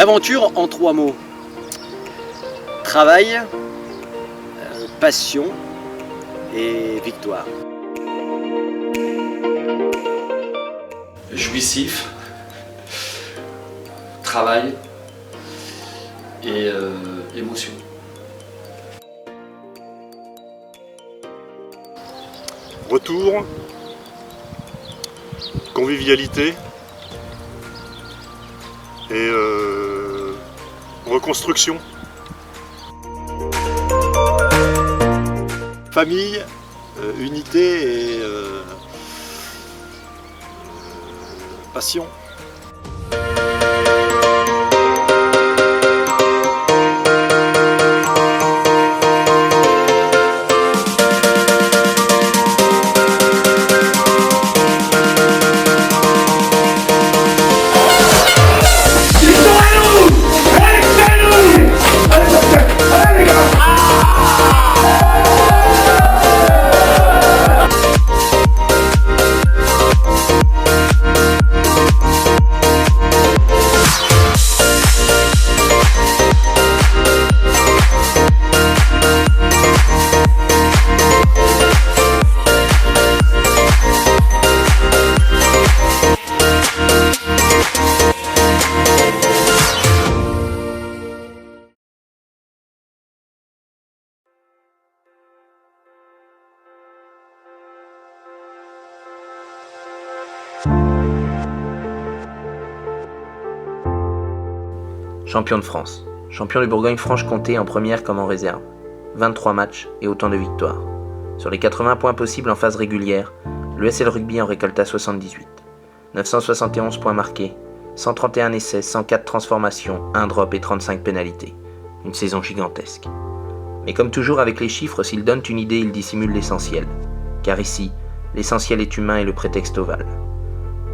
L'aventure en 3 mots. Travail, passion et victoire. Jouissif, travail et émotion. Retour, convivialité et reconstruction. Famille, unité et passion. Champion de France, champion de Bourgogne-Franche-Comté en première comme en réserve. 23 matchs et autant de victoires. Sur les 80 points possibles en phase régulière, le SL Rugby en récolta 78. 971 points marqués, 131 essais, 104 transformations, 1 drop et 35 pénalités. Une saison gigantesque. Mais comme toujours avec les chiffres, s'ils donnent une idée, ils dissimulent l'essentiel. Car ici, l'essentiel est humain et le prétexte ovale.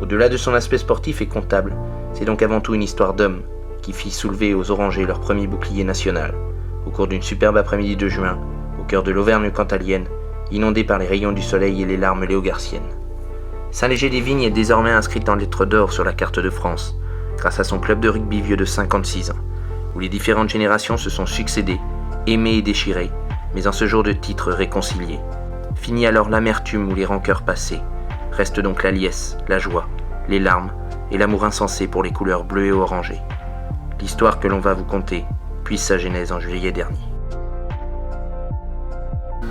Au-delà de son aspect sportif et comptable, c'est donc avant tout une histoire d'hommes qui fit soulever aux Orangers leur premier bouclier national, au cours d'une superbe après-midi de juin, au cœur de l'Auvergne cantalienne, inondée par les rayons du soleil et les larmes léogarciennes. Saint-Léger-des-Vignes est désormais inscrite en lettres d'or sur la carte de France, grâce à son club de rugby vieux de 56 ans, où les différentes générations se sont succédées, aimées et déchirées, mais en ce jour de titre réconciliées. Finit alors l'amertume ou les rancœurs passées, reste donc la liesse, la joie, les larmes et l'amour insensé pour les couleurs bleues et orangées. L'histoire que l'on va vous conter puise sa genèse en juillet dernier.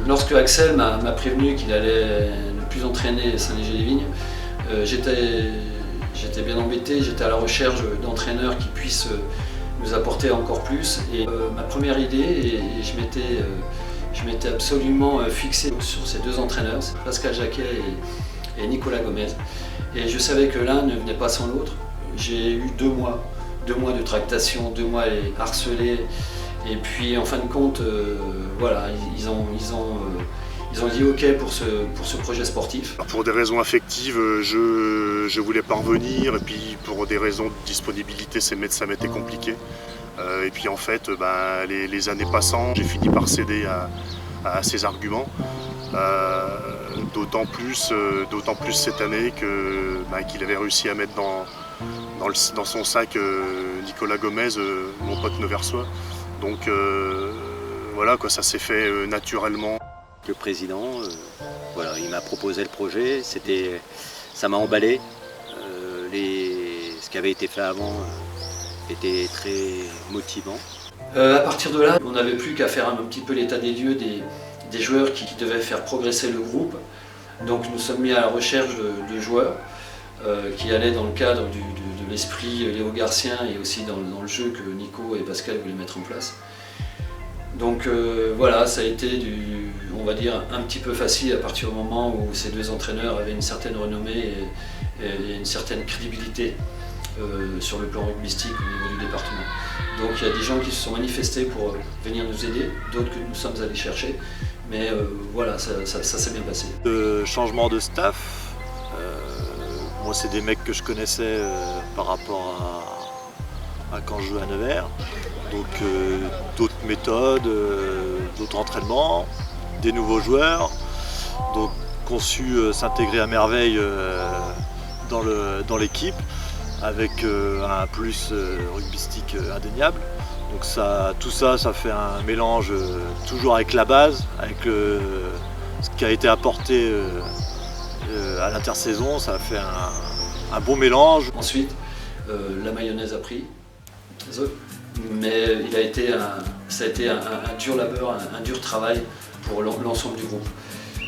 Lorsque Axel m'a prévenu qu'il allait ne plus entraîner Saint-Léger-des-Vignes, j'étais bien embêté, j'étais à la recherche d'entraîneurs qui puissent nous apporter encore plus. Et ma première idée, et je m'étais absolument fixé sur ces 2 entraîneurs, c'est Pascal Jacquet et Nicolas Gomez. Et je savais que l'un ne venait pas sans l'autre. J'ai eu 2 mois de tractation, 2 mois à harceler, et puis en fin de compte, voilà, ils ont dit ok pour ce projet sportif. Pour des raisons affectives, je voulais pas revenir, et puis pour des raisons de disponibilité, ça m'était compliqué. Et puis en fait, les années passant, j'ai fini par céder à ces arguments. D'autant plus cette année qu'il avait réussi à mettre dans son sac Nicolas Gomez, mon pote Neversois. Donc voilà, quoi, ça s'est fait naturellement. Le président, voilà, il m'a proposé le projet, ça m'a emballé. Ce qui avait été fait avant était très motivant. À partir de là, on n'avait plus qu'à faire un petit peu l'état des lieux des joueurs qui devaient faire progresser le groupe. Donc nous sommes mis à la recherche de joueurs qui allaient dans le cadre de l'esprit léogarcien et aussi dans le jeu que Nico et Pascal voulaient mettre en place. Donc voilà, ça a été on va dire, un petit peu facile à partir du moment où ces 2 entraîneurs avaient une certaine renommée et une certaine crédibilité sur le plan rugbystique au niveau du département. Donc il y a des gens qui se sont manifestés pour venir nous aider, d'autres que nous sommes allés chercher, mais voilà, ça s'est bien passé. Changement de staff, moi c'est des mecs que je connaissais par rapport à quand je jouais à Nevers, donc d'autres méthodes, d'autres entraînements, des nouveaux joueurs, donc qui ont su s'intégrer à merveille dans l'équipe. avec un plus rugbystique indéniable. Donc tout ça fait un mélange toujours avec la base, avec ce qui a été apporté à l'intersaison. Ça a fait un bon mélange. Ensuite, la mayonnaise a pris, mais ça a été un dur labeur, un dur travail pour l'ensemble du groupe.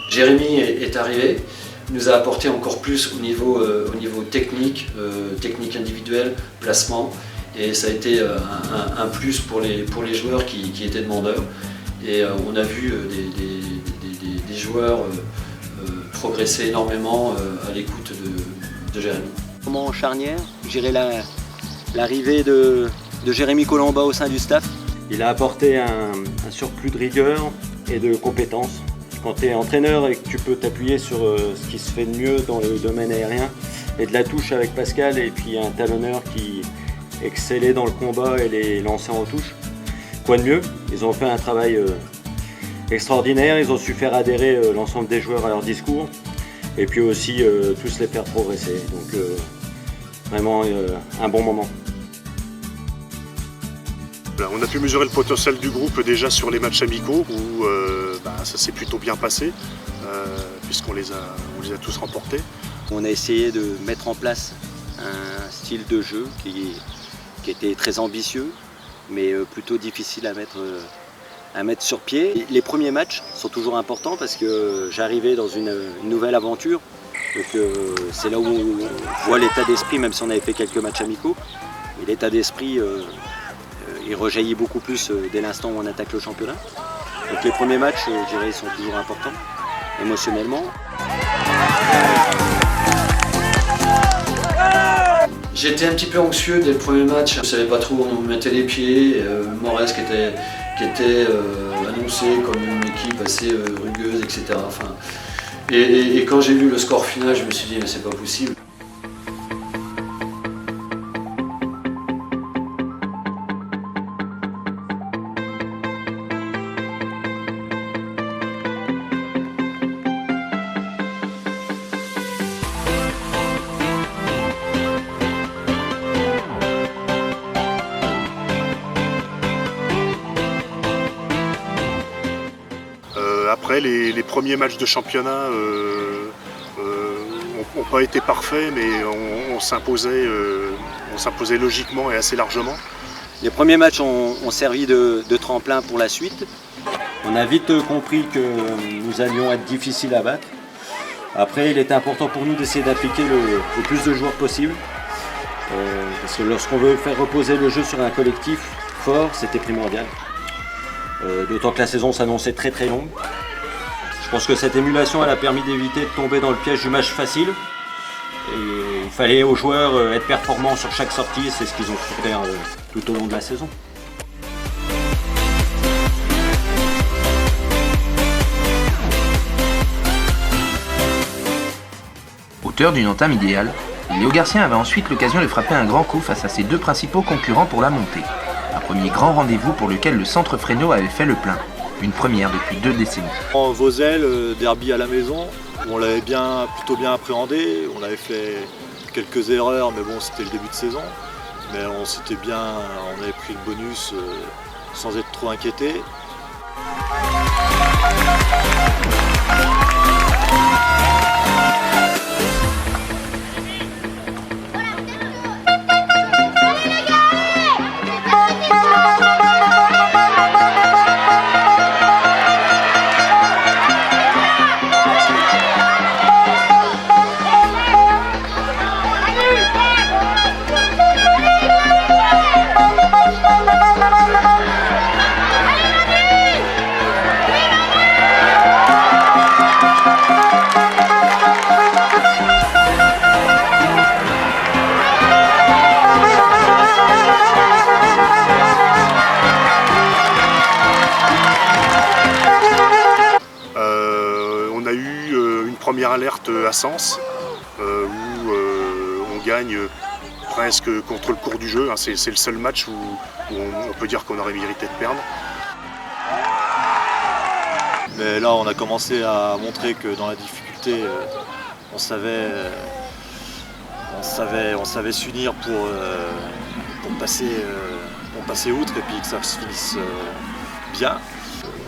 Jérémy est arrivé, nous a apporté encore plus au niveau technique, technique individuelle, placement, et ça a été un plus pour les joueurs qui étaient demandeurs. Et on a vu des joueurs progresser énormément à l'écoute de Jérémy. En charnière, j'irai l'arrivée de Jérémy Colomba au sein du staff. Il a apporté un surplus de rigueur et de compétences. Quand tu es entraîneur et que tu peux t'appuyer sur ce qui se fait de mieux dans le domaine aérien et de la touche avec Pascal et puis un talonneur qui excellait dans le combat et les lancers en touche. Quoi de mieux? Ils ont fait un travail extraordinaire, ils ont su faire adhérer l'ensemble des joueurs à leur discours et puis aussi tous les faire progresser. Donc vraiment un bon moment. On a pu mesurer le potentiel du groupe déjà sur les matchs amicaux où ça s'est plutôt bien passé puisqu'on les a tous remportés. On a essayé de mettre en place un style de jeu qui était très ambitieux mais plutôt difficile à mettre sur pied. Les premiers matchs sont toujours importants parce que j'arrivais dans une nouvelle aventure. Donc c'est là où on voit l'état d'esprit, même si on avait fait quelques matchs amicaux. Et l'état d'esprit il rejaillit beaucoup plus dès l'instant où on attaque le championnat. Donc les premiers matchs, je dirais, sont toujours importants, émotionnellement. J'étais un petit peu anxieux dès le premier match. Je ne savais pas trop où on mettait les pieds. Morez qui était annoncé comme une équipe assez rugueuse, etc. Enfin, et quand j'ai vu le score final, je me suis dit mais c'est pas possible. Après, les premiers matchs de championnat n'ont pas été parfaits, mais on s'imposait logiquement et assez largement. Les premiers matchs ont servi de tremplin pour la suite. On a vite compris que nous allions être difficiles à battre. Après, il était important pour nous d'essayer d'appliquer le plus de joueurs possible. Parce que lorsqu'on veut faire reposer le jeu sur un collectif fort, c'était primordial. D'autant que la saison s'annonçait très très longue. Je pense que cette émulation elle a permis d'éviter de tomber dans le piège du match facile. Et il fallait aux joueurs être performants sur chaque sortie et c'est ce qu'ils ont pu faire tout au long de la saison. Auteur d'une entame idéale, Léo Garcia avait ensuite l'occasion de frapper un grand coup face à ses deux principaux concurrents pour la montée. Un premier grand rendez-vous pour lequel le centre Fresno avait fait le plein. Une première depuis 2 décennies. En Vosel, derby à la maison, on l'avait plutôt bien appréhendé. On avait fait quelques erreurs, mais bon, c'était le début de saison. Mais on avait pris le bonus sans être trop inquiété. Première alerte à Sens où on gagne presque contre le cours du jeu. C'est le seul match où on peut dire qu'on aurait mérité de perdre. Mais là on a commencé à montrer que dans la difficulté on savait on savait s'unir pour passer outre et puis que ça se finisse bien.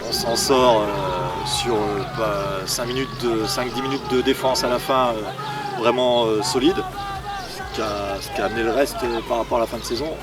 On s'en sort sur 5-10 minutes de défense à la fin vraiment solide, ce qui a amené le reste par rapport à la fin de saison.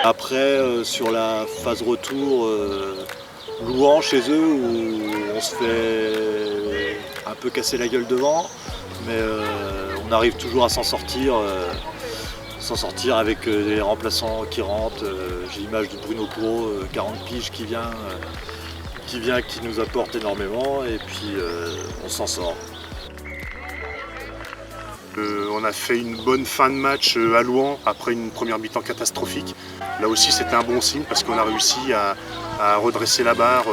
Après, sur la phase retour, Louhans chez eux, où on se fait un peu casser la gueule devant, mais on arrive toujours à s'en sortir avec les remplaçants qui rentrent. J'ai l'image de Bruno Courreau, 40 piges, qui nous apporte énormément, et puis on s'en sort. On a fait une bonne fin de match à Louhans après une première mi-temps catastrophique. Là aussi c'était un bon signe parce qu'on a réussi à redresser la barre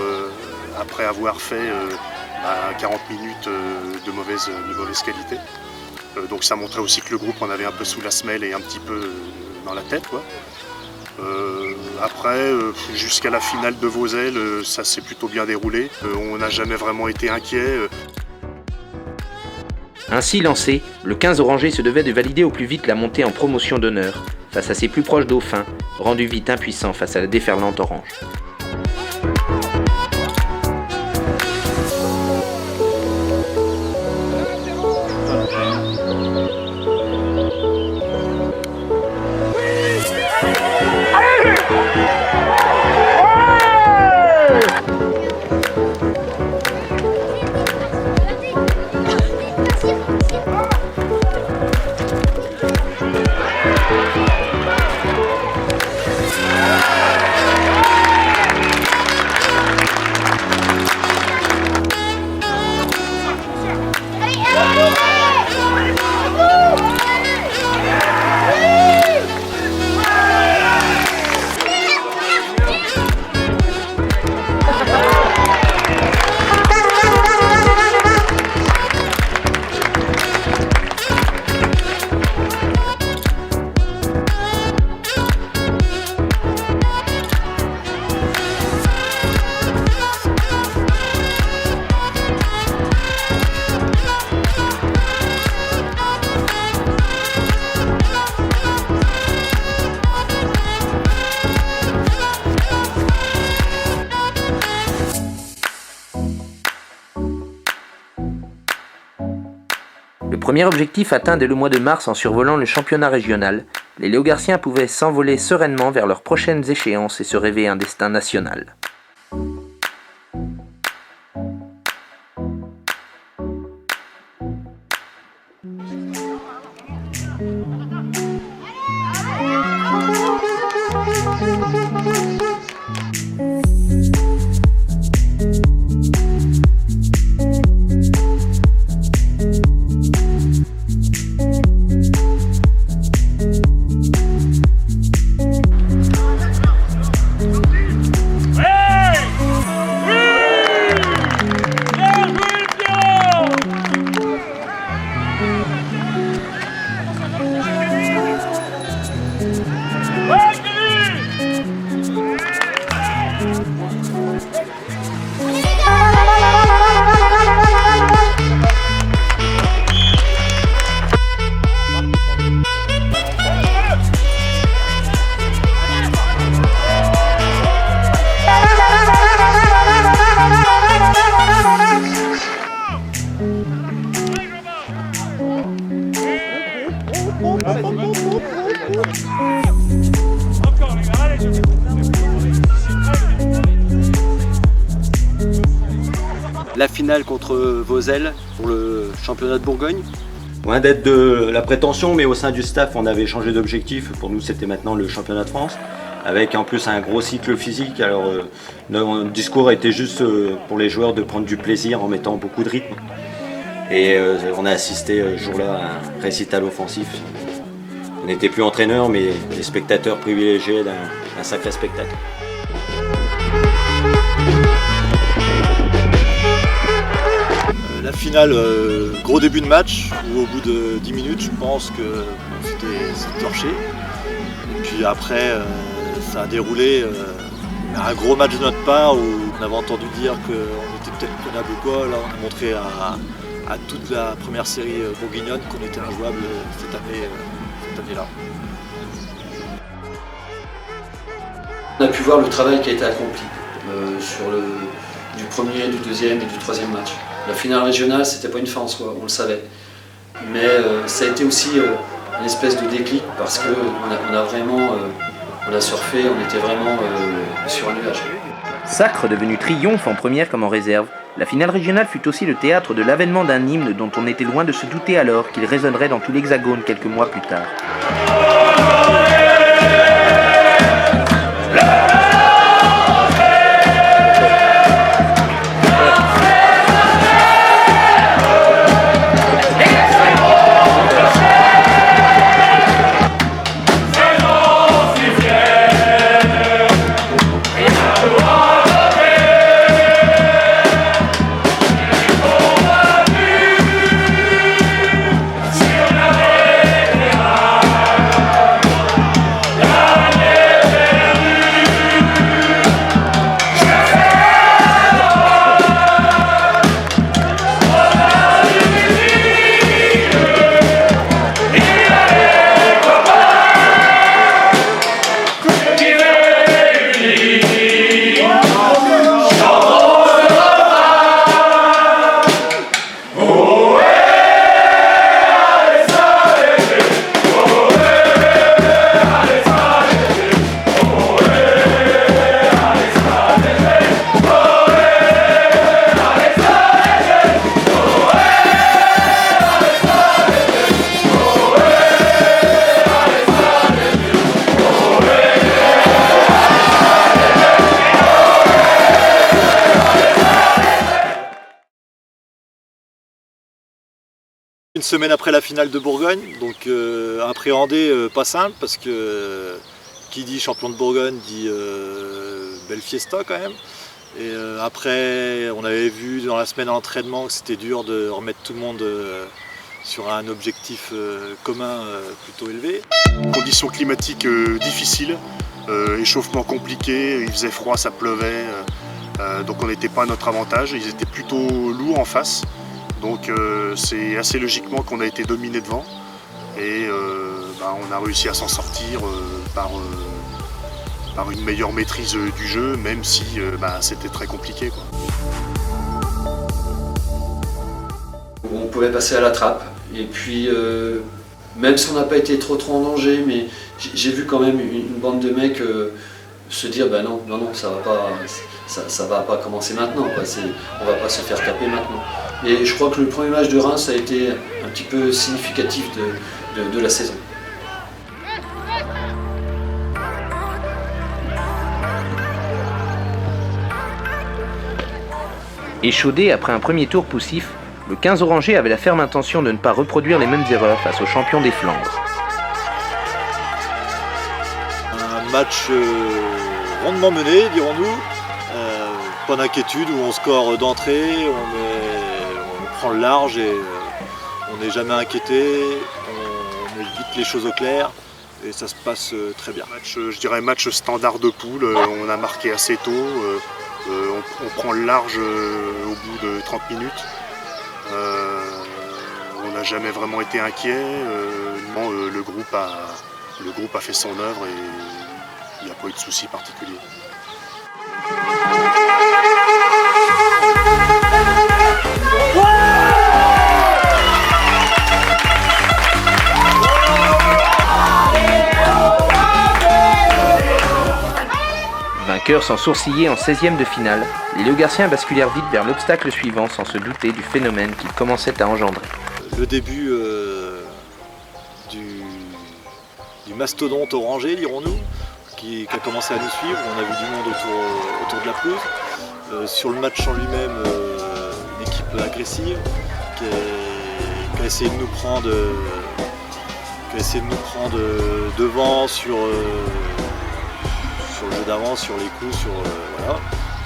après avoir fait 40 minutes de mauvaise qualité. Donc ça montrait aussi que le groupe en avait un peu sous la semelle et un petit peu dans la tête, quoi. Après, jusqu'à la finale de Vozelle, ça s'est plutôt bien déroulé. On n'a jamais vraiment été inquiet. Ainsi lancé, le 15 orangé se devait de valider au plus vite la montée en promotion d'honneur face à ses plus proches dauphins, rendus vite impuissants face à la déferlante orange. Premier objectif atteint dès le mois de mars en survolant le championnat régional, les Léogarciens pouvaient s'envoler sereinement vers leurs prochaines échéances et se rêver un destin national. Ouais! la finale contre Vosel pour le championnat de Bourgogne. Loin d'être de la prétention, mais au sein du staff, on avait changé d'objectif. Pour nous, c'était maintenant le championnat de France, avec en plus un gros cycle physique. Alors, notre discours était juste pour les joueurs de prendre du plaisir en mettant beaucoup de rythme. Et on a assisté ce jour-là à un récital offensif. On n'était plus entraîneur, mais les spectateurs privilégiés d'un sacré spectacle. La finale, gros début de match, où au bout de 10 minutes, je pense que c'était torché. Et puis après, ça a déroulé un gros match de notre part, où on avait entendu dire qu'on était peut-être prenable ou quoi. Là, on a montré à toute la première série bourguignonne qu'on était injouable cette année-là. On a pu voir le travail qui a été accompli du premier, du deuxième et du troisième match. La finale régionale, c'était pas une fin en soi, on le savait. Mais ça a été aussi une espèce de déclic parce qu'on a surfé, on était vraiment sur un nuage. Sacre devenu triomphe en première comme en réserve, la finale régionale fut aussi le théâtre de l'avènement d'un hymne dont on était loin de se douter alors qu'il résonnerait dans tout l'Hexagone quelques mois plus tard. Une semaine après la finale de Bourgogne, donc appréhendé, pas simple, parce que qui dit champion de Bourgogne dit belle fiesta quand même. Et après, on avait vu dans la semaine d'entraînement que c'était dur de remettre tout le monde sur un objectif commun plutôt élevé. Conditions climatiques difficiles, échauffement compliqué, il faisait froid, ça pleuvait, donc on n'était pas à notre avantage, ils étaient plutôt lourds en face. Donc c'est assez logiquement qu'on a été dominé devant et on a réussi à s'en sortir par une meilleure maîtrise du jeu, même si c'était très compliqué, quoi. On pouvait passer à la trappe et puis même si on n'a pas été trop en danger, mais j'ai vu quand même une bande de mecs se dire non, ça va pas commencer maintenant, quoi. On va pas se faire taper maintenant. Et je crois que le premier match de Reims a été un petit peu significatif de la saison. Échaudé après un premier tour poussif, le 15 orangé avait la ferme intention de ne pas reproduire les mêmes erreurs face aux champions des Flandres. Un match rondement mené, dirons-nous. Pas d'inquiétude, où on score d'entrée, on prend le large et on n'est jamais inquiété, on met vite les choses au clair et ça se passe très bien. Je dirais match standard de poule, on a marqué assez tôt, on prend le large au bout de 30 minutes. On n'a jamais vraiment été inquiet, le groupe a fait son œuvre et il n'y a pas eu de soucis particuliers. Vainqueurs sans sourciller en 16e de finale, les Léogarciens basculèrent vite vers l'obstacle suivant sans se douter du phénomène qu'ils commençaient à engendrer. Le début du mastodonte orangé, dirons-nous, qui a commencé à nous suivre. On a vu du monde autour de la pelouse. Sur le match en lui-même, une équipe agressive qui a essayé de nous prendre, devant sur le jeu d'avance, sur les coups, voilà,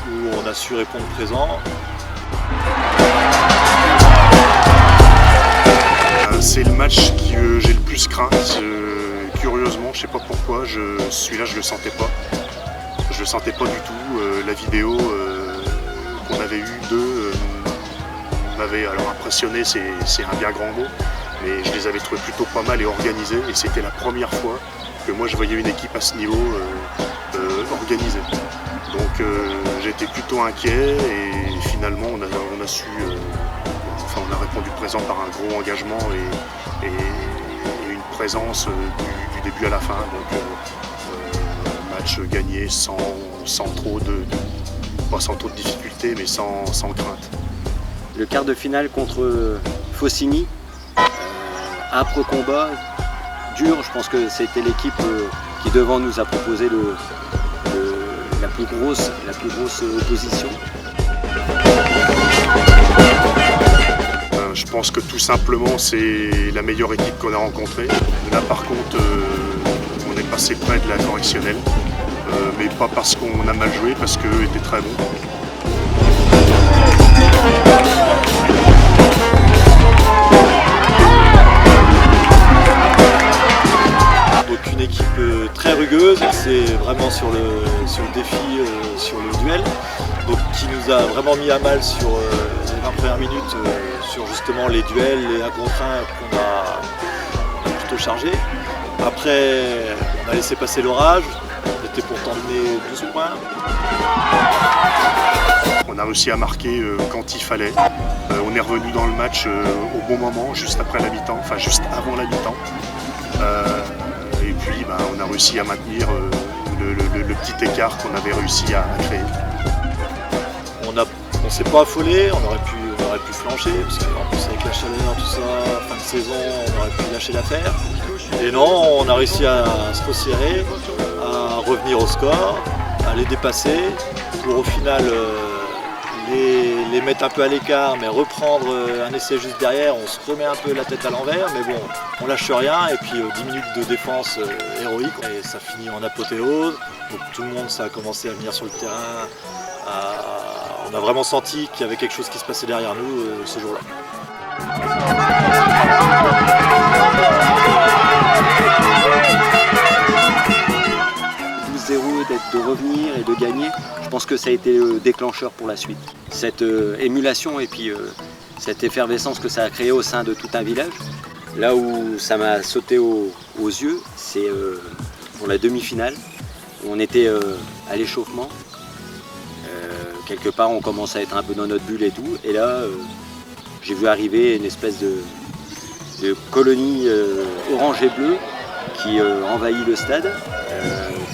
où on a su répondre présent. C'est le match que j'ai le plus craint. Curieusement, je sais pas pourquoi, celui-là je le sentais pas. Je le sentais pas du tout. La vidéo qu'on avait eue d'eux m'avait alors impressionné, c'est un bien grand mot, mais je les avais trouvés plutôt pas mal et organisés, et c'était la première fois que moi je voyais une équipe à ce niveau organisée. Donc j'étais plutôt inquiet et finalement on a su, on a répondu présent par un gros engagement et une présence du début à la fin. Donc match gagné sans trop de difficultés, mais sans crainte. Le quart de finale contre Faucigny, âpre combat, dur. Je pense que c'était l'équipe qui devant nous a proposé la plus grosse opposition. Je pense que tout simplement c'est la meilleure équipe qu'on a rencontrée. Là par contre on est passé près de la correctionnelle, mais pas parce qu'on a mal joué, parce qu'eux étaient très bons. Donc une équipe très rugueuse, c'est vraiment sur le défi, sur le duel, donc qui nous a vraiment mis à mal sur les 20 premières minutes, sur justement les duels, les 1 contre 1 qu'on a plutôt chargé. Après, on a laissé passer l'orage, on était pourtant mené 12 points. On a réussi à marquer quand il fallait. On est revenu dans le match au bon moment, juste après la mi-temps, enfin juste avant la mi-temps. Et puis on a réussi à maintenir le petit écart qu'on avait réussi à créer. On ne s'est pas affolé, on aurait pu flancher, parce qu'en plus avec la chaleur, tout ça, fin de saison, on aurait pu lâcher l'affaire. Et non, on a réussi à se resserrer, à revenir au score, à les dépasser, pour au final les mettre un peu à l'écart, mais reprendre un essai juste derrière. On se remet un peu la tête à l'envers, mais bon, on lâche rien, et puis 10 minutes de défense héroïque, et ça finit en apothéose. Donc tout le monde, ça a commencé à venir sur le terrain. On a vraiment senti qu'il y avait quelque chose qui se passait derrière nous ce jour-là. 12-0, de revenir et de gagner, je pense que ça a été le déclencheur pour la suite. Cette émulation et puis cette effervescence que ça a créé au sein de tout un village. Là où ça m'a sauté aux yeux, c'est pour la demi-finale, où on était à l'échauffement. Quelque part on commence à être un peu dans notre bulle et tout, et là j'ai vu arriver une espèce de colonie orange et bleu qui envahit le stade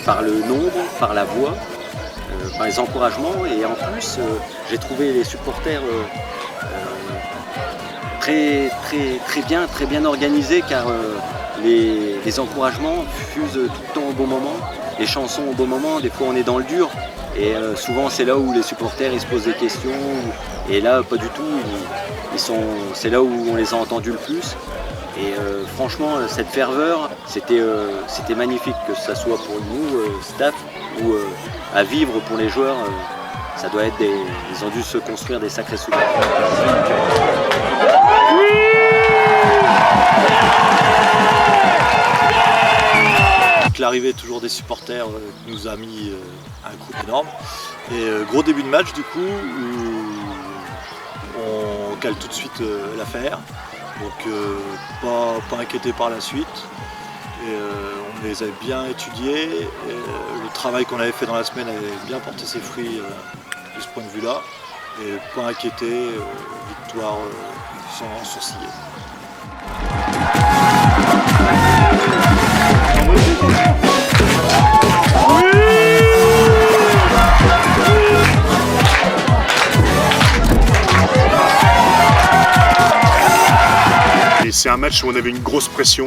par le nombre, par la voix, par les encouragements, et en plus j'ai trouvé les supporters très bien organisés, car les encouragements fusent tout le temps au bon moment, les chansons au bon moment. Des fois on est dans le dur, et souvent c'est là où les supporters ils se posent des questions, et là pas du tout, c'est là où on les a entendus le plus. Et franchement cette ferveur, c'était magnifique, que ce soit pour nous, staff, ou à vivre pour les joueurs. Ça doit être ils ont dû se construire des sacrés souvenirs. L'arrivée toujours des supporters nous a mis un coup énorme. Et gros début de match du coup, où on cale tout de suite l'affaire. Donc pas inquiété par la suite. Et, on les avait bien étudiés. Et, le travail qu'on avait fait dans la semaine avait bien porté ses fruits de ce point de vue-là. Et pas inquiété, victoire sans sourciller. c'est un match où on avait une grosse pression,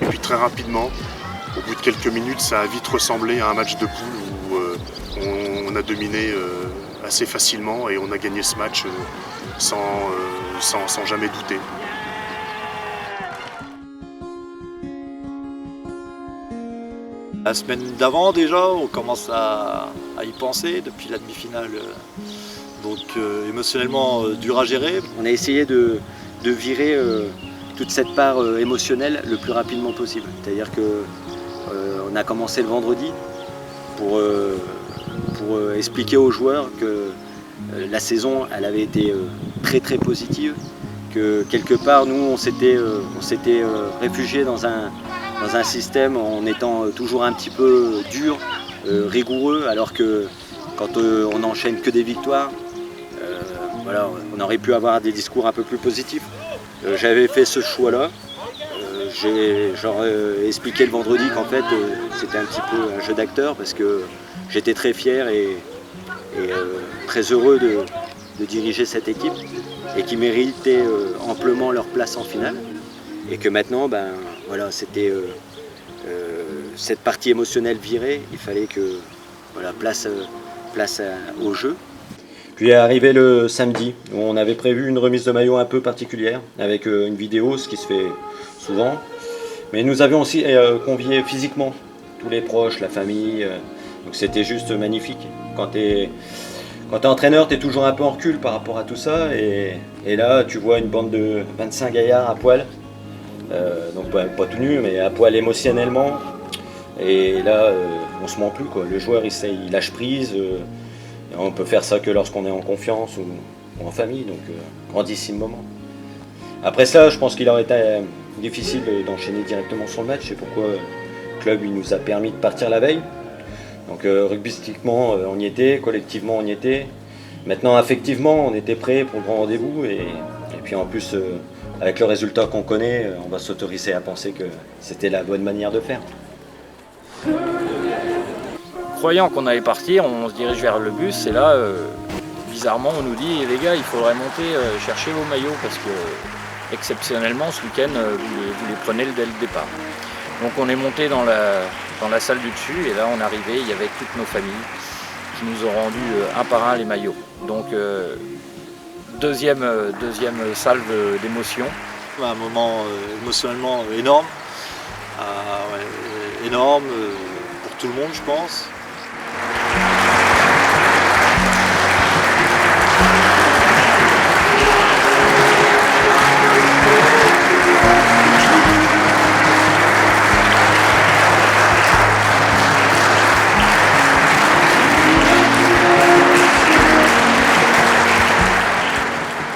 et puis très rapidement, au bout de quelques minutes, ça a vite ressemblé à un match de poule où on a dominé assez facilement et on a gagné ce match sans jamais douter. La semaine d'avant déjà, on commence à y penser depuis la demi-finale. Donc émotionnellement dur à gérer. On a essayé de virer toute cette part émotionnelle le plus rapidement possible. C'est-à-dire qu'on a commencé le vendredi pour expliquer aux joueurs que la saison elle avait été très très positive, que quelque part nous on s'était réfugiés dans un système en étant toujours un petit peu dur, rigoureux, alors que quand on n'enchaîne que des victoires, voilà, on aurait pu avoir des discours un peu plus positifs. J'avais fait ce choix-là. J'ai expliqué le vendredi qu'en fait c'était un petit peu un jeu d'acteur parce que j'étais très fier et très heureux de diriger cette équipe et qui méritait amplement leur place en finale. Et que maintenant, ben, voilà, c'était cette partie émotionnelle virée, il fallait que voilà, place au jeu. Puis est arrivé le samedi, où on avait prévu une remise de maillot un peu particulière, avec une vidéo, ce qui se fait souvent. Mais nous avions aussi convié physiquement tous les proches, la famille, donc c'était juste magnifique. Quand tu es entraîneur, tu es toujours un peu en recul par rapport à tout ça, et là tu vois une bande de 25 gaillards à poil, donc pas tout nu, mais à poil émotionnellement, et là on se ment plus, quoi. Le joueur il lâche prise. On peut faire ça que lorsqu'on est en confiance ou en famille, donc grandissime moment. Après ça, je pense qu'il aurait été difficile d'enchaîner directement sur le match, c'est pourquoi le club il nous a permis de partir la veille. Donc rugbystiquement on y était, collectivement on y était. Maintenant affectivement on était prêt pour le grand rendez-vous et puis en plus avec le résultat qu'on connaît, on va s'autoriser à penser que c'était la bonne manière de faire. Croyant qu'on allait partir, on se dirige vers le bus et là, bizarrement, on nous dit les gars, il faudrait monter chercher vos maillots parce que exceptionnellement ce week-end, vous les prenez dès le départ. Donc on est monté dans la salle du dessus et là on est arrivé, il y avait toutes nos familles qui nous ont rendu un par un les maillots. Donc deuxième salve d'émotion. Un moment émotionnellement énorme, énorme pour tout le monde je pense.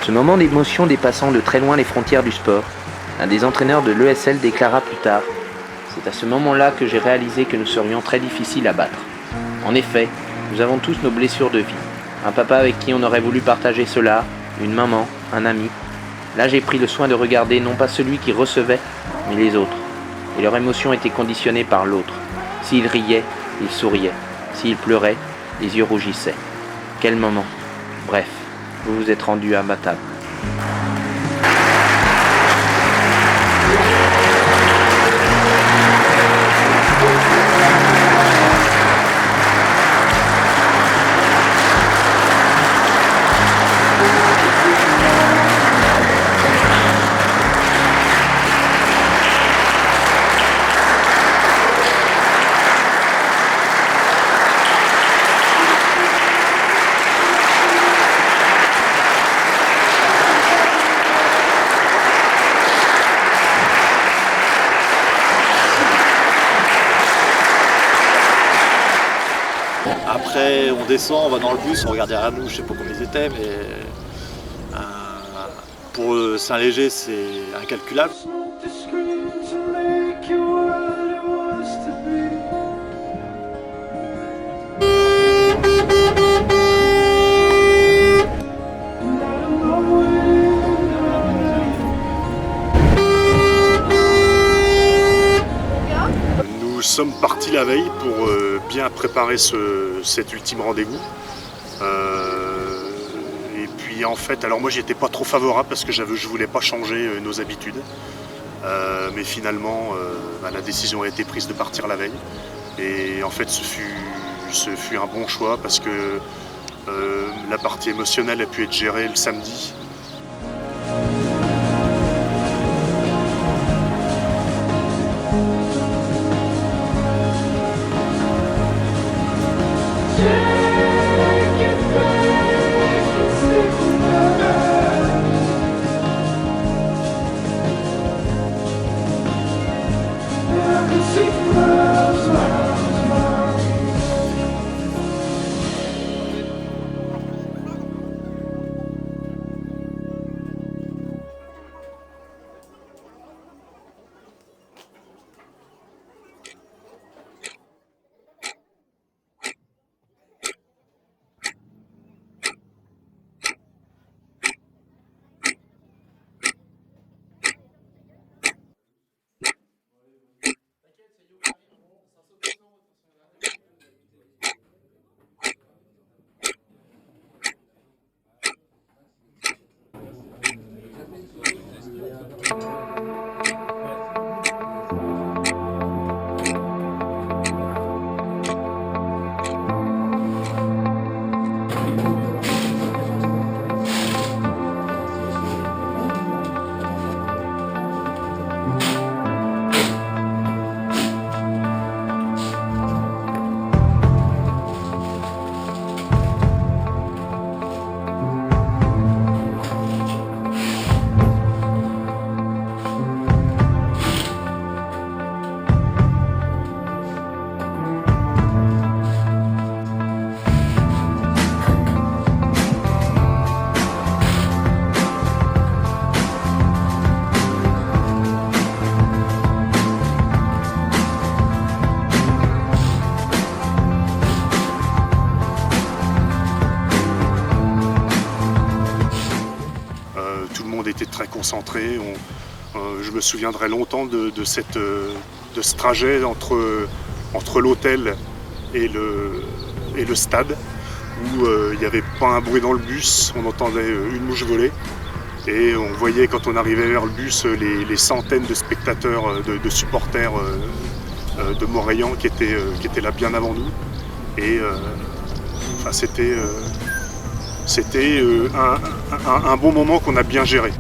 Ce moment d'émotion dépassant de très loin les frontières du sport, un des entraîneurs de l'ESL déclara plus tard « C'est à ce moment-là que j'ai réalisé que nous serions très difficiles à battre. En effet, nous avons tous nos blessures de vie. Un papa avec qui on aurait voulu partager cela, une maman, un ami. Là j'ai pris le soin de regarder non pas celui qui recevait, mais les autres. Et leur émotion était conditionnée par l'autre. S'il riait, il souriait. S'il pleurait, les yeux rougissaient. Quel moment. Bref. Vous vous êtes rendu imbattable. Après on descend, on va dans le bus, on regarde derrière nous, je sais pas combien ils étaient, mais pour Saint-Léger c'est incalculable. Nous sommes partis la veille pour bien préparer cet ultime rendez-vous. Et puis puis en fait, alors moi j'y étais pas trop favorable parce que je voulais pas changer nos habitudes. Mais finalement, la décision a été prise de partir la veille. Et en fait, ce fut un bon choix parce que la partie émotionnelle a pu être gérée le samedi. Était très concentré. Je me souviendrai longtemps de ce trajet entre l'hôtel et le stade où il n'y avait pas un bruit dans le bus, on entendait une mouche voler et on voyait quand on arrivait vers le bus les centaines de spectateurs, de supporters de Moreyans qui étaient là bien avant nous et c'était un bon moment qu'on a bien géré.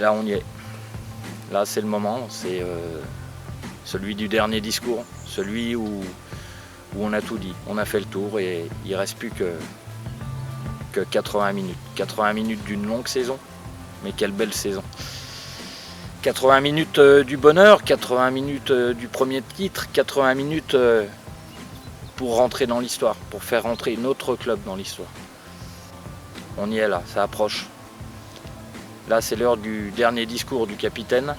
là on y est. Là c'est le moment, c'est celui du dernier discours, celui où on a tout dit. On a fait le tour et il ne reste plus que 80 minutes. 80 minutes d'une longue saison, mais quelle belle saison. 80 minutes du bonheur, 80 minutes du premier titre, 80 minutes pour rentrer dans l'histoire, pour faire rentrer notre club dans l'histoire. On y est là, ça approche. Là, c'est l'heure du dernier discours du capitaine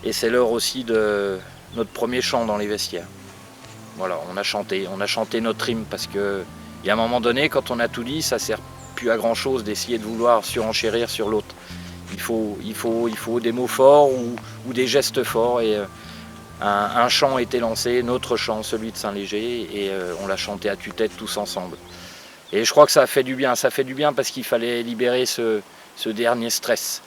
et c'est l'heure aussi de notre premier chant dans les vestiaires. Voilà, on a chanté notre hymne parce qu'il y a un moment donné, quand on a tout dit, ça ne sert plus à grand chose d'essayer de vouloir surenchérir sur l'autre. Il faut des mots forts ou des gestes forts et un chant a été lancé, notre chant, celui de Saint-Léger, et on l'a chanté à tue-tête tous ensemble. Et je crois que ça fait du bien parce qu'il fallait libérer ce dernier stress.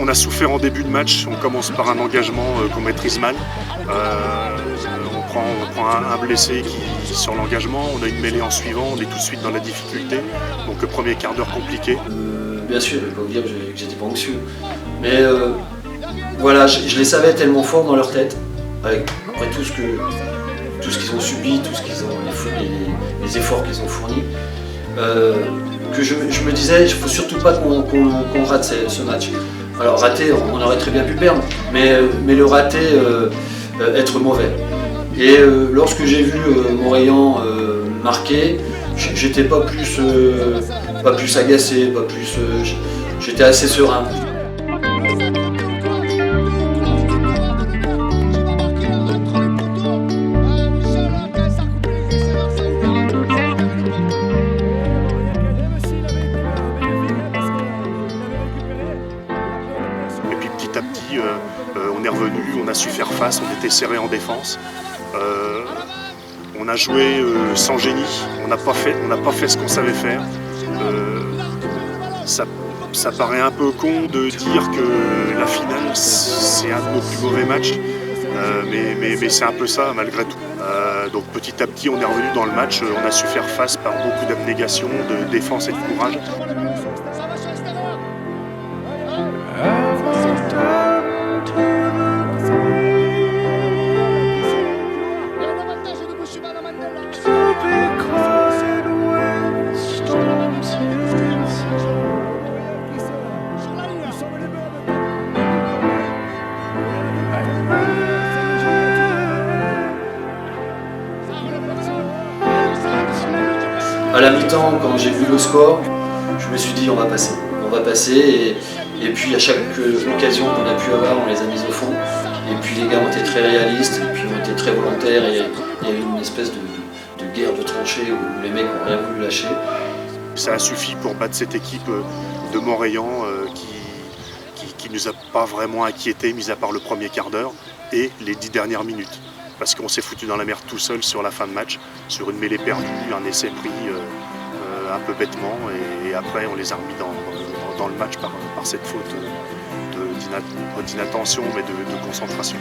On a souffert en début de match, on commence par un engagement qu'on maîtrise mal. On prend un blessé qui sur l'engagement, on a une mêlée en suivant, on est tout de suite dans la difficulté. Donc le premier quart d'heure compliqué. Bien sûr, je ne vais pas vous dire que j'étais pas anxieux. Mais voilà, je les savais tellement forts dans leur tête, après tout ce qu'ils ont subi, les efforts qu'ils ont fournis, que je me disais, il ne faut surtout pas qu'on rate ce match. Alors rater, on aurait très bien pu perdre, mais le rater, être mauvais. Et lorsque j'ai vu Montréal marquer, j'étais pas plus agacé, j'étais assez serein. On est revenu, on a su faire face, on était serré en défense. On a joué sans génie, on n'a pas fait ce qu'on savait faire. Ça paraît un peu con de dire que la finale c'est un de nos plus mauvais matchs, mais c'est un peu ça malgré tout. Donc petit à petit on est revenu dans le match, on a su faire face par beaucoup d'abnégation, de défense et de courage. À la mi-temps, quand j'ai vu le score, je me suis dit on va passer et puis à chaque occasion qu'on a pu avoir, on les a mises au fond. Et puis les gars ont été très réalistes, et puis ont été très volontaires et il y a eu une espèce de guerre de tranchées où les mecs n'ont rien voulu lâcher. Ça a suffi pour battre cette équipe de Montréal qui nous a pas vraiment inquiétés, mis à part le premier quart d'heure et les 10 dernières minutes. Parce qu'on s'est foutu dans la merde tout seul sur la fin de match, sur une mêlée perdue, un essai pris un peu bêtement, et après on les a remis dans le match par cette faute d'inattention mais de concentration.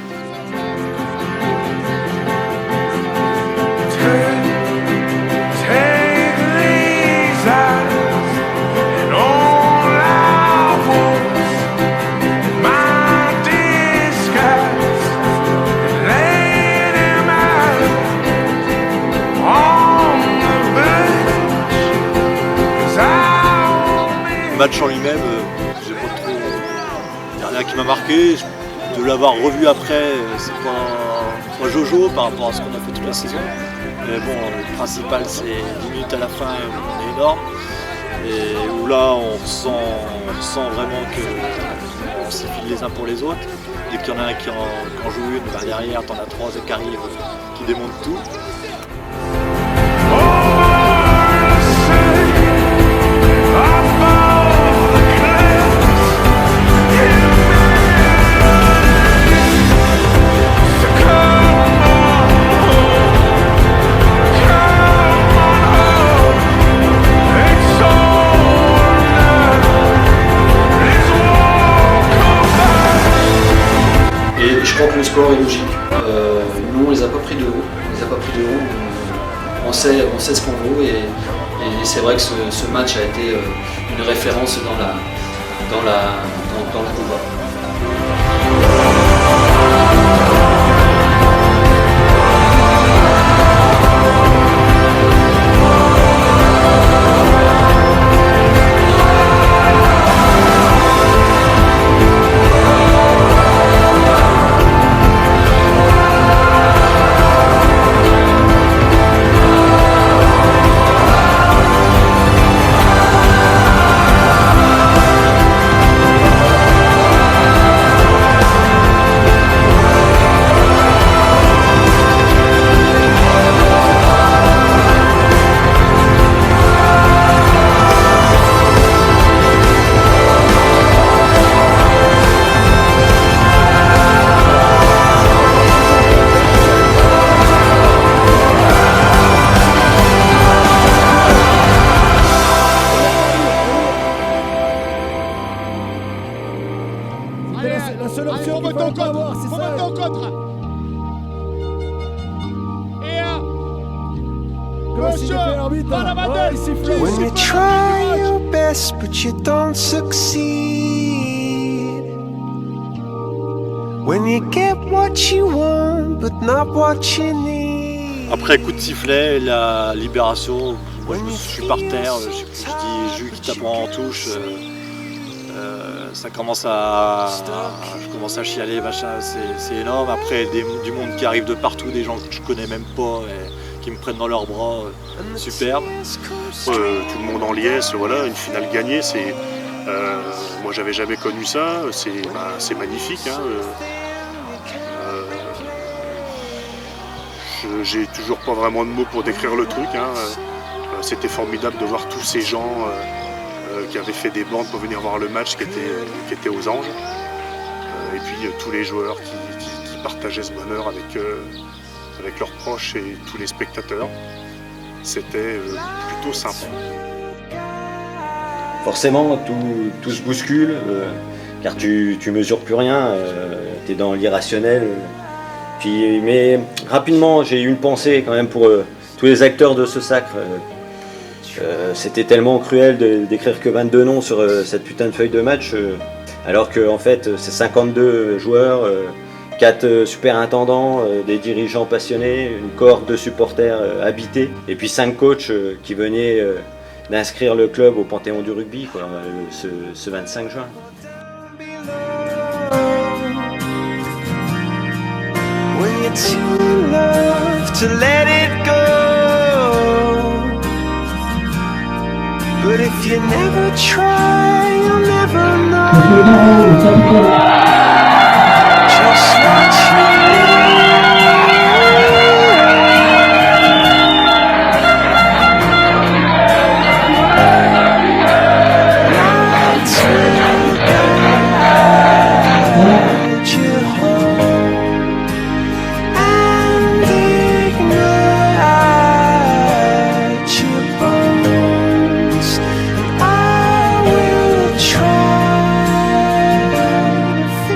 match en lui-même, j'ai pas trop. Il n'y a rien qui m'a marqué. De l'avoir revu après, c'est pas Jojo par rapport à ce qu'on a fait toute la saison. Mais bon, le principal c'est 10 minutes à la fin où on est énorme. Et où là on ressent vraiment qu'on s'effile les uns pour les autres. Dès qu'il y en a un qui en joue une, ben derrière t'en as 3 qui arrivent, qui démontent tout. Je crois que le score est logique. Nous, on les a pas pris de haut. On sait ce qu'on vaut et c'est vrai que ce match a été une référence dans le combat. La seule option qu'il faut pas avoir, c'est ça. Faut contre. Et gauche, dans la balle. When you try your best but you don't succeed. When you get what you want but not what you need. Après coup de sifflet, la libération, moi je suis par terre, je dis Jules qui tape en touche. Ça commence je commence à chialer, machin, c'est énorme. Après du monde qui arrive de partout, des gens que je connais même pas et qui me prennent dans leurs bras, superbe. Tout le monde en liesse, voilà, une finale gagnée, moi j'avais jamais connu ça, c'est magnifique. Hein, j'ai toujours pas vraiment de mots pour décrire le truc. Hein, c'était formidable de voir tous ces gens qui avaient fait des bandes pour venir voir le match qui était aux Anges. Et puis tous les joueurs qui partageaient ce bonheur avec leurs proches et tous les spectateurs. C'était plutôt sympa. Forcément, tout se bouscule, car tu mesures plus rien, tu es dans l'irrationnel. Mais rapidement, j'ai eu une pensée quand même pour tous les acteurs de ce sacre. C'était tellement cruel d'écrire que 22 noms sur cette putain de feuille de match, alors que en fait c'est 52 joueurs, 4 superintendants, des dirigeants passionnés, une cohorte de supporters habités, et puis 5 coachs qui venaient d'inscrire le club au Panthéon du rugby, quoi, ce 25 juin. When you're too in love to let it go. But if you never try, you'll never know just what you not to guide you home and ignite your bones. I will try to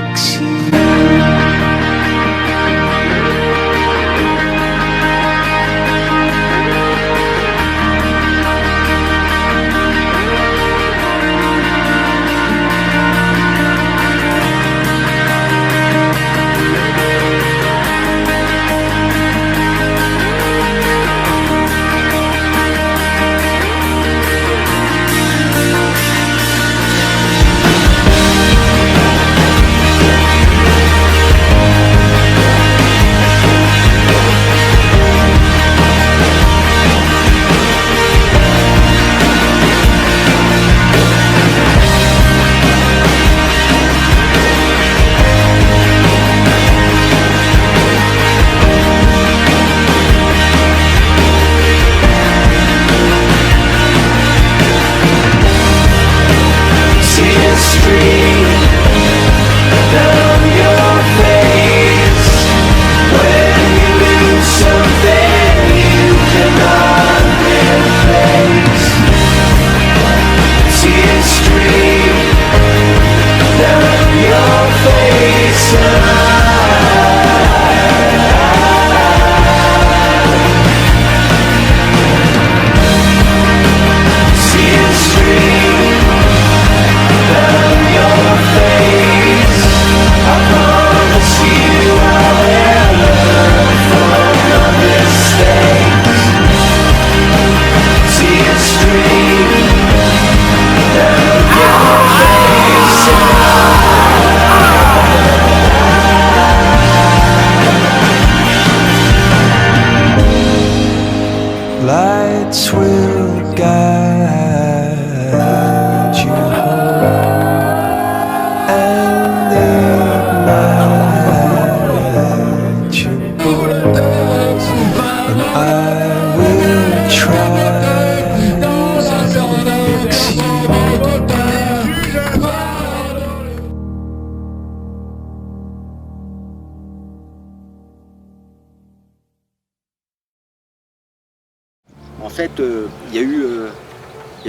lights will guide you home and ignite your bones, and I will try to fix you. En fait, il y a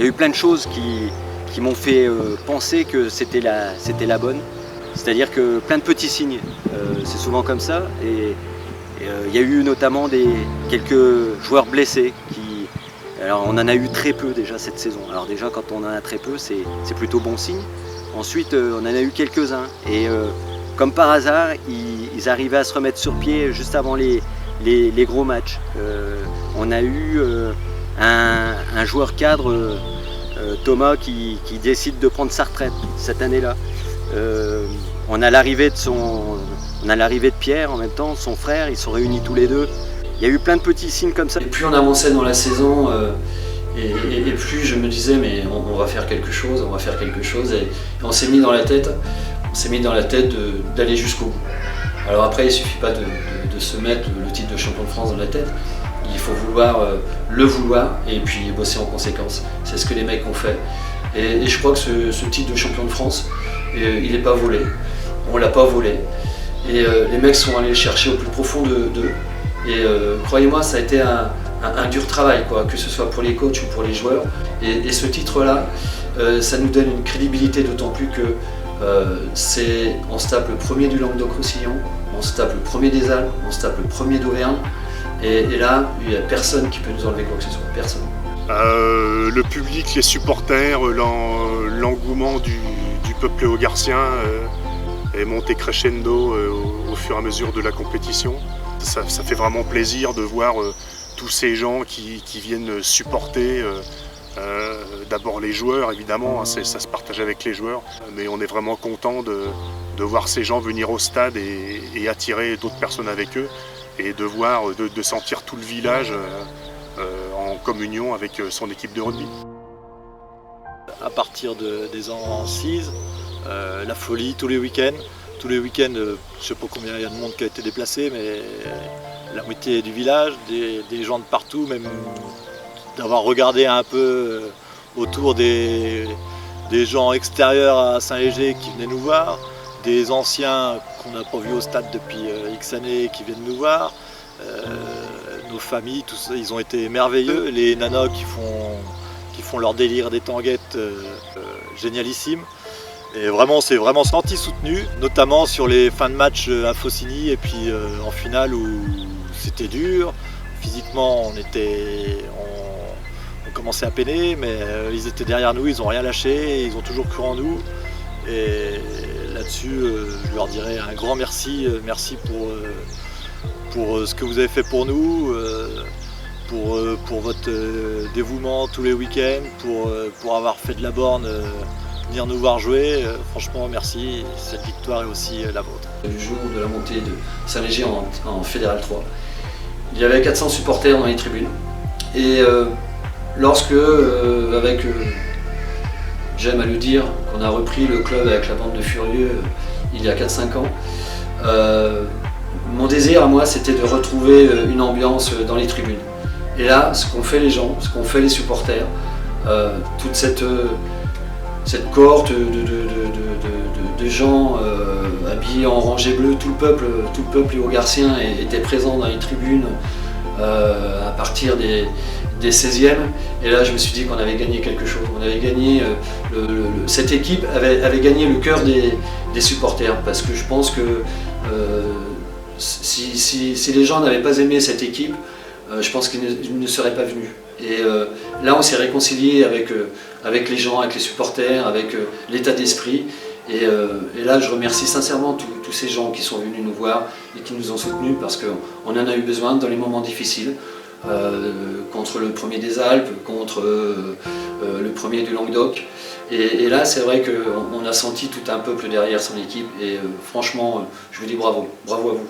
eu plein de choses qui m'ont fait penser que c'était la bonne. C'est-à-dire que plein de petits signes, c'est souvent comme ça. Et il y a eu notamment quelques joueurs blessés. Alors on en a eu très peu déjà cette saison. Alors déjà quand on en a très peu, c'est plutôt bon signe. Ensuite on en a eu quelques-uns. Et comme par hasard, ils arrivaient à se remettre sur pied juste avant les gros matchs. On a eu un joueur cadre, Thomas, qui décide de prendre sa retraite cette année-là. On a l'arrivée de Pierre en même temps, son frère, ils sont réunis tous les deux. Il y a eu plein de petits signes comme ça. Et plus on avançait dans la saison, et plus je me disais mais on va faire quelque chose, on va faire quelque chose. Et on s'est mis dans la tête, d'aller jusqu'au bout. Alors après, il ne suffit pas de se mettre le titre de champion de France dans la tête. Il faut le vouloir et puis bosser en conséquence. C'est ce que les mecs ont fait. Et je crois que ce titre de champion de France, il n'est pas volé. On ne l'a pas volé. Et les mecs sont allés le chercher au plus profond d'eux. Et croyez-moi, ça a été un dur travail, quoi, que ce soit pour les coachs ou pour les joueurs. Et ce titre-là, ça nous donne une crédibilité, d'autant plus que on se tape le premier du Languedoc-Roussillon, on se tape le premier des Alpes, on se tape le premier d'Auvergne. Et là, il n'y a personne qui peut nous enlever quoi que ce soit, personne. Le public, les supporters, l'engouement du peuple léogarcien est monté crescendo au fur et à mesure de la compétition. Ça fait vraiment plaisir de voir tous ces gens qui viennent supporter. D'abord les joueurs, évidemment, ça se partage avec les joueurs, mais on est vraiment content de voir ces gens venir au stade et attirer d'autres personnes avec eux, et de sentir tout le village en communion avec son équipe de rugby. À partir des ans 6, la folie tous les week-ends. Tous les week-ends, je ne sais pas combien il y a de monde qui a été déplacé, mais la moitié du village, des gens de partout, même d'avoir regardé un peu autour des gens extérieurs à Saint-Léger qui venaient nous voir, des anciens qu'on n'a pas vus au stade depuis X années qui viennent nous voir, nos familles, tout ça, ils ont été merveilleux. Les nanas qui font leur délire des tanguettes, génialissime. Et vraiment, c'est vraiment senti soutenu, notamment sur les fins de match à Faucigny et puis en finale où c'était dur. Physiquement, on commençait à peiner, mais ils étaient derrière nous, ils n'ont rien lâché, ils ont toujours cru en nous. Et là-dessus, je leur dirais un grand merci. Merci pour ce que vous avez fait pour nous, pour votre dévouement tous les week-ends, pour avoir fait de la borne, venir nous voir jouer. Franchement, merci. Cette victoire est aussi la vôtre. Du jour de la montée de Saint-Léger en Fédéral 3, il y avait 400 supporters dans les tribunes. Et lorsque, j'aime à le dire, qu'on a repris le club avec la bande de furieux il y a 4-5 ans, mon désir à moi, c'était de retrouver une ambiance dans les tribunes. Et là, ce qu'ont fait les gens, ce qu'ont fait les supporters, toute cette cohorte de gens habillés en rangée bleue, tout le peuple léogarcien était présent dans les tribunes à partir des 16e. Et là, je me suis dit qu'on avait gagné quelque chose. On avait gagné, cette équipe avait gagné le cœur des supporters, parce que je pense que si les gens n'avaient pas aimé cette équipe, je pense qu'ils ne seraient pas venus. Et là, on s'est réconcilié avec les gens, avec les supporters, avec l'état d'esprit. Et là, je remercie sincèrement tous ces gens qui sont venus nous voir et qui nous ont soutenus, parce qu'on en a eu besoin dans les moments difficiles, contre le premier des Alpes, contre le premier du Languedoc. Et là, c'est vrai qu'on a senti tout un peuple derrière son équipe. Et franchement, je vous dis bravo, bravo à vous.